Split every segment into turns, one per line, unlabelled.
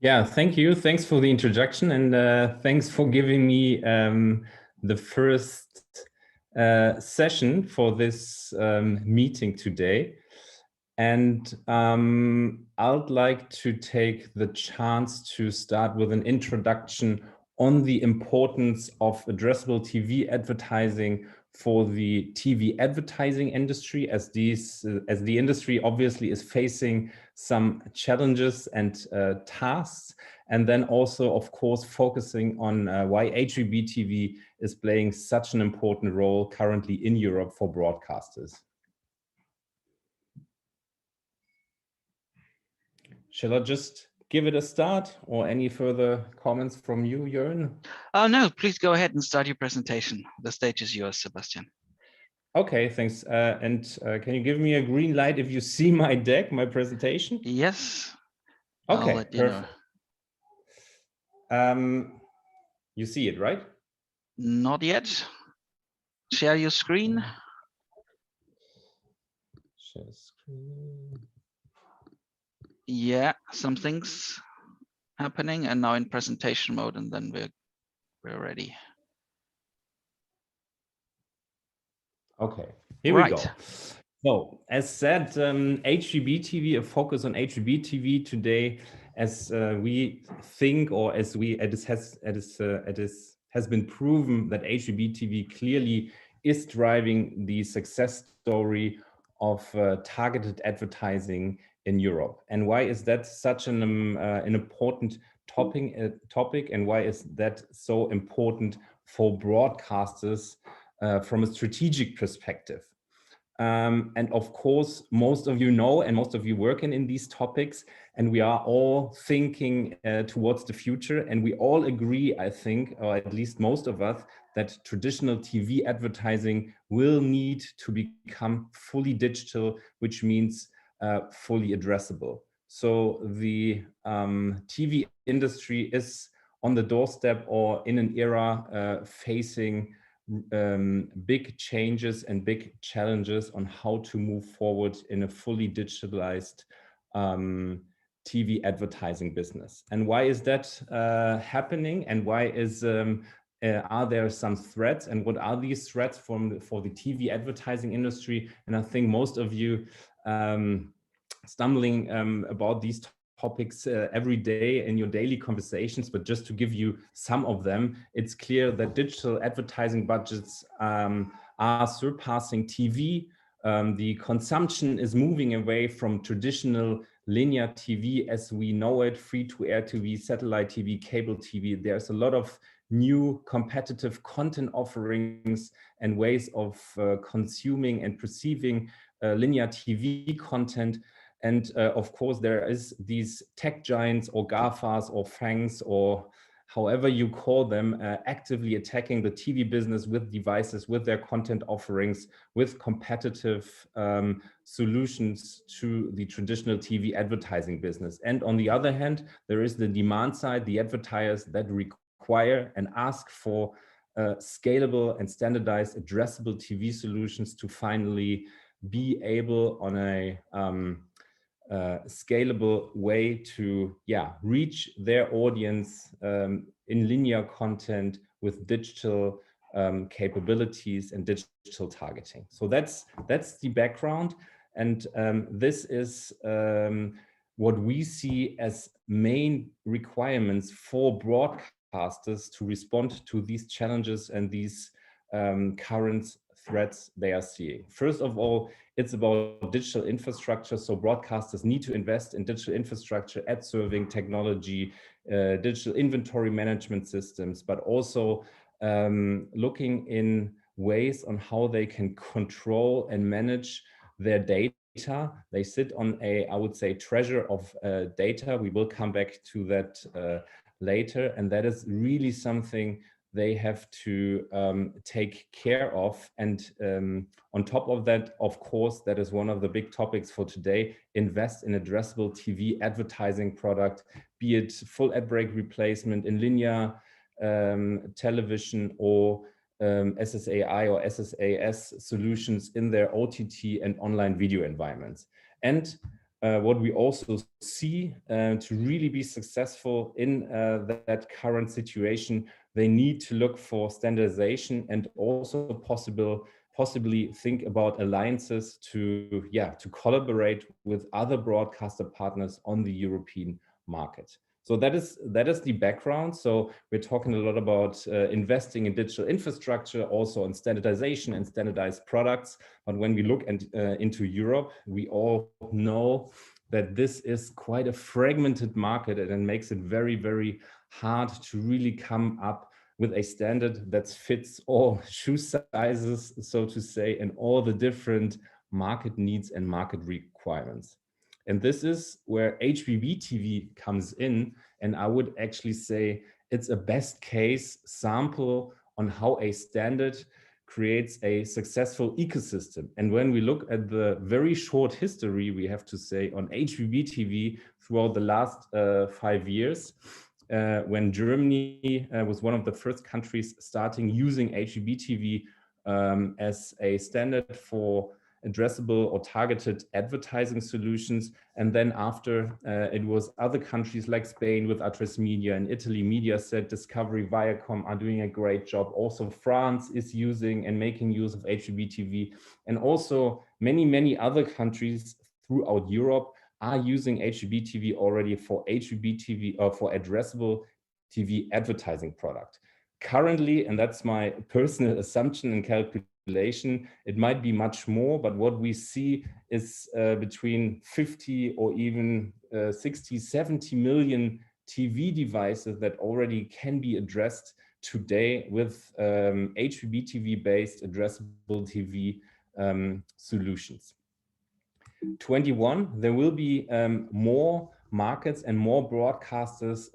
Yeah, thank you. Thanks for the introduction, and thanks for giving me the first session for this meeting today. And I'd like to take the chance to start with an introduction on the importance of addressable TV advertising for the TV advertising industry, as the industry obviously is facing some challenges and tasks, and then also, of course, focusing on why HbbTV is playing such an important role currently in Europe for broadcasters. Shall I just give it a start, or any further comments from you, Jörn?
No, please go ahead and start your presentation. The stage is yours, Sebastian.
Okay, thanks. Can you give me a green light if you see my deck, my presentation?
Yes.
Okay, perfect. You see it, right?
Not yet. Share your screen.
Share screen.
Yeah, something's happening, and now in presentation mode, and then we're ready.
Okay, here we go. So, as said, HbbTV, a focus on HbbTV today, as we think, or as it has been proven that HbbTV clearly is driving the success story of targeted advertising in Europe. And why is that such an important topic, and why is that so important for broadcasters from a strategic perspective? And of course, most of you know, and most of you working in these topics, and we are all thinking towards the future, and we all agree, I think, or at least most of us, that traditional TV advertising will need to become fully digital, which means fully addressable. So the TV industry is on the doorstep, or in an era facing big changes and big challenges on how to move forward in a fully digitalized TV advertising business. And why is that happening? And why are there some threats? And what are these threats for the TV advertising industry? And I think most of you stumbling about these topics every day in your daily conversations, but just to give you some of them, it's clear that digital advertising budgets are surpassing TV. The consumption is moving away from traditional linear TV as we know it, free-to-air TV, satellite TV, cable TV. There's a lot of new competitive content offerings and ways of consuming and perceiving linear TV content. And of course, there is these tech giants or GAFAs or FANGs or however you call them, actively attacking the TV business with devices, with their content offerings, with competitive solutions to the traditional TV advertising business. And on the other hand, there is the demand side, the advertisers that require and ask for scalable and standardized addressable TV solutions to finally be able on a scalable way to reach their audience in linear content with digital capabilities and digital targeting. So that's the background, and this is what we see as main requirements for broadcasters to respond to these challenges and these current threats they are seeing. First of all, it's about digital infrastructure. So broadcasters need to invest in digital infrastructure, ad serving technology, digital inventory management systems, but also looking in ways on how they can control and manage their data. They sit on I would say, treasure of data. We will come back to that later. And that is really something they have to take care of. And on top of that, of course, that is one of the big topics for today, invest in addressable TV advertising product, be it full ad break replacement in linear television or SSAI or SSAS solutions in their OTT and online video environments. And what we also see to really be successful in that current situation, they need to look for standardization and also possibly think about alliances to collaborate with other broadcaster partners on the European market. So that is the background. So we're talking a lot about investing in digital infrastructure, also on standardization and standardized products. But when we look into Europe, we all know that this is quite a fragmented market, and it makes it very, very hard to really come up with a standard that fits all shoe sizes, so to say, and all the different market needs and market requirements. And this is where HbbTV comes in. And I would actually say it's a best case sample on how a standard creates a successful ecosystem. And when we look at the very short history, we have to say, on HbbTV throughout the last 5 years, when Germany was one of the first countries starting using HbbTV as a standard for addressable or targeted advertising solutions. And then after it was other countries like Spain with Addressable Media, and Italy, Mediaset, Discovery, Viacom are doing a great job. Also France is using and making use of HbbTV. And also many other countries throughout Europe are using HbbTV already for HbbTV or for addressable TV advertising product. Currently, and that's my personal assumption and calculation, it might be much more, but what we see is between 50 or even 60, 70 million TV devices that already can be addressed today with HbbTV-based addressable TV solutions. 21, there will be more markets and more broadcasters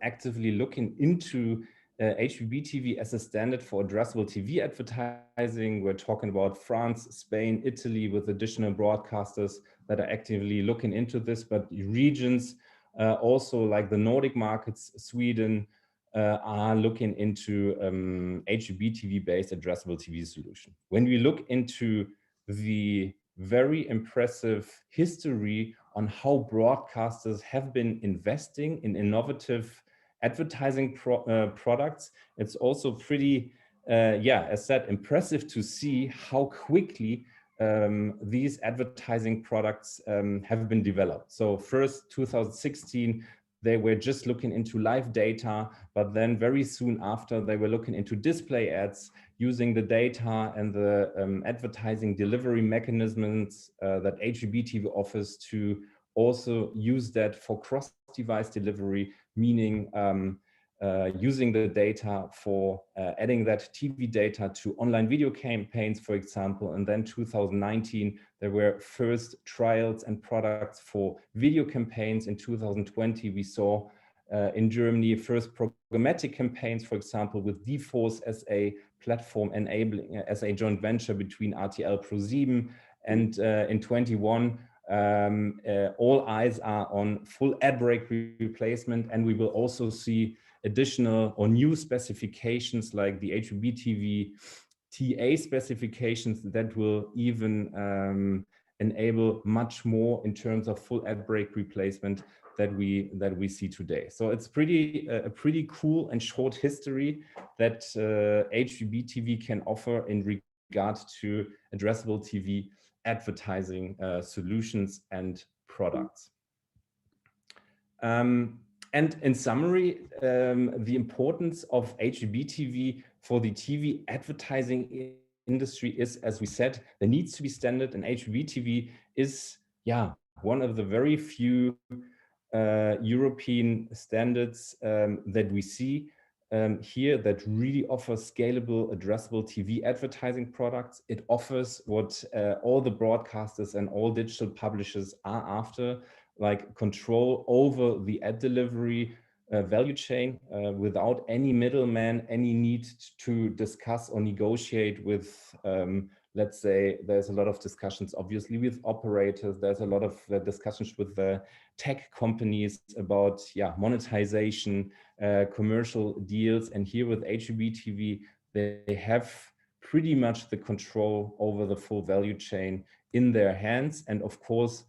actively looking into HbbTV as a standard for addressable TV advertising. We're talking about France, Spain, Italy, with additional broadcasters that are actively looking into this, but regions also like the Nordic markets, Sweden, are looking into HbbTV-based addressable TV solution. When we look into the very impressive history on how broadcasters have been investing in innovative advertising products, it's also pretty, as said, impressive to see how quickly these advertising products have been developed. So first, 2016, they were just looking into live data, but then very soon after, they were looking into display ads, using the data and the advertising delivery mechanisms that HbbTV offers to also use that for cross-device delivery, meaning using the data for adding that TV data to online video campaigns, for example. And then 2019, there were first trials and products for video campaigns. In 2020, we saw in Germany first programmatic campaigns, for example, with dForce as a platform enabling, as a joint venture between RTL Pro7. And in 21, all eyes are on full ad break replacement, and we will also see additional or new specifications like the HbbTV TA specifications that will even enable much more in terms of full ad break replacement that we see today. So it's a pretty cool and short history that HbbTV can offer in regard to addressable TV advertising solutions and products. And in summary, the importance of HbbTV for the TV advertising industry is, as we said, there needs to be standard, and HbbTV is, one of the very few European standards that we see here that really offers scalable, addressable TV advertising products. It offers what all the broadcasters and all digital publishers are after, like control over the ad delivery value chain without any middleman, any need to discuss or negotiate with, let's say, there's a lot of discussions, obviously, with operators. There's a lot of discussions with the tech companies about monetization, commercial deals. And here with HbbTV, they have pretty much the control over the full value chain in their hands. And of course,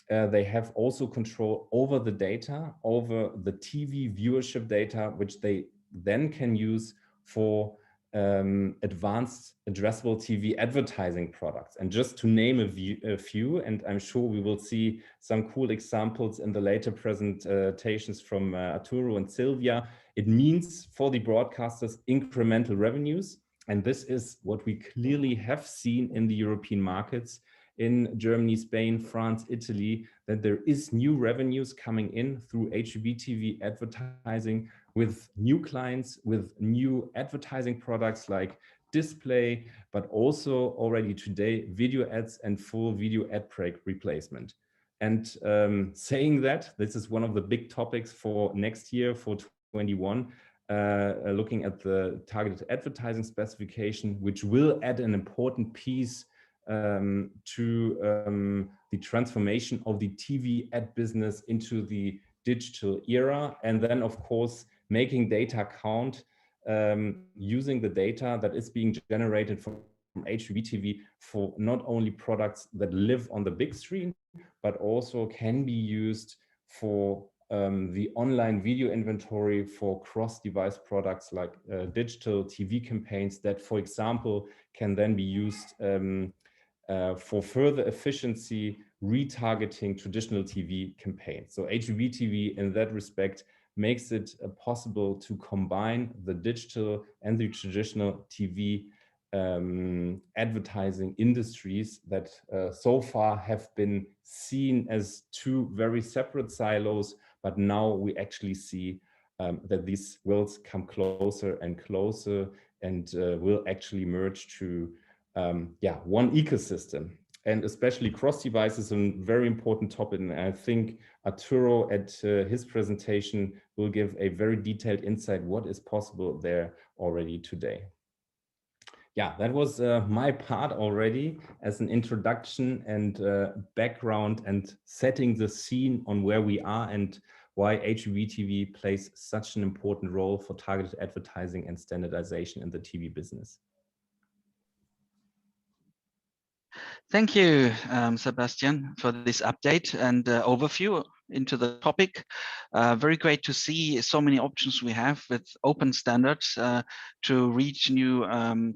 they have also control over the data, over the TV viewership data, which they then can use for advanced addressable TV advertising products. And just to name a few, and I'm sure we will see some cool examples in the later presentations from Arturo and Silvia, it means for the broadcasters incremental revenues. And this is what we clearly have seen in the European markets, in Germany, Spain, France, Italy, that there is new revenues coming in through HbbTV advertising with new clients, with new advertising products like display, but also already today video ads and full video ad break replacement. And saying that, this is one of the big topics for next year, for 21, looking at the targeted advertising specification, which will add an important piece to the transformation of the TV ad business into the digital era. And then, of course, making data count, using the data that is being generated from HbbTV for not only products that live on the big screen, but also can be used for the online video inventory for cross-device products like digital TV campaigns that, for example, can then be used for further efficiency, retargeting traditional TV campaigns. So HbbTV in that respect makes it possible to combine the digital and the traditional TV advertising industries that so far have been seen as two very separate silos, but now we actually see that these will come closer and closer and will actually merge to one ecosystem. And especially cross-device is a very important topic. And I think Arturo at his presentation will give a very detailed insight what is possible there already today. Yeah, that was my part already as an introduction and background and setting the scene on where we are and why HbbTV plays such an important role for targeted advertising and standardization in the TV business.
Thank you, Sebastian, for this update and overview into the topic. Very great to see so many options we have with open standards to reach new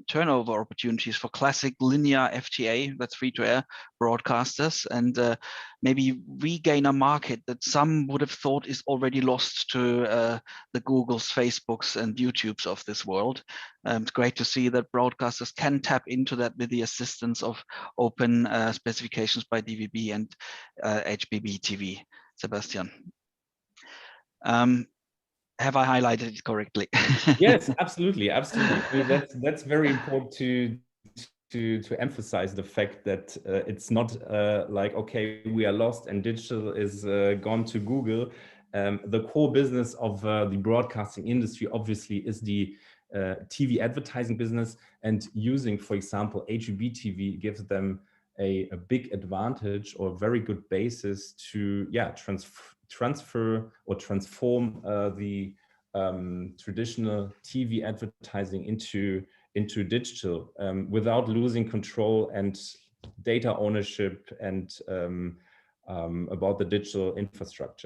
turnover opportunities for classic linear FTA, that's free-to-air broadcasters, and maybe regain a market that some would have thought is already lost to the Googles, Facebooks, and YouTubes of this world. It's great to see that broadcasters can tap into that with the assistance of open specifications by DVB and HbbTV. Sebastian, have I highlighted it correctly?
Yes, absolutely, absolutely. I mean, that's very important to emphasize the fact that it's not like, okay, we are lost and digital is gone to Google. The core business of the broadcasting industry obviously is the TV advertising business, and using, for example, HbbTV gives them a big advantage or a very good basis to transfer or transform the traditional TV advertising into digital without losing control and data ownership and about the digital infrastructure.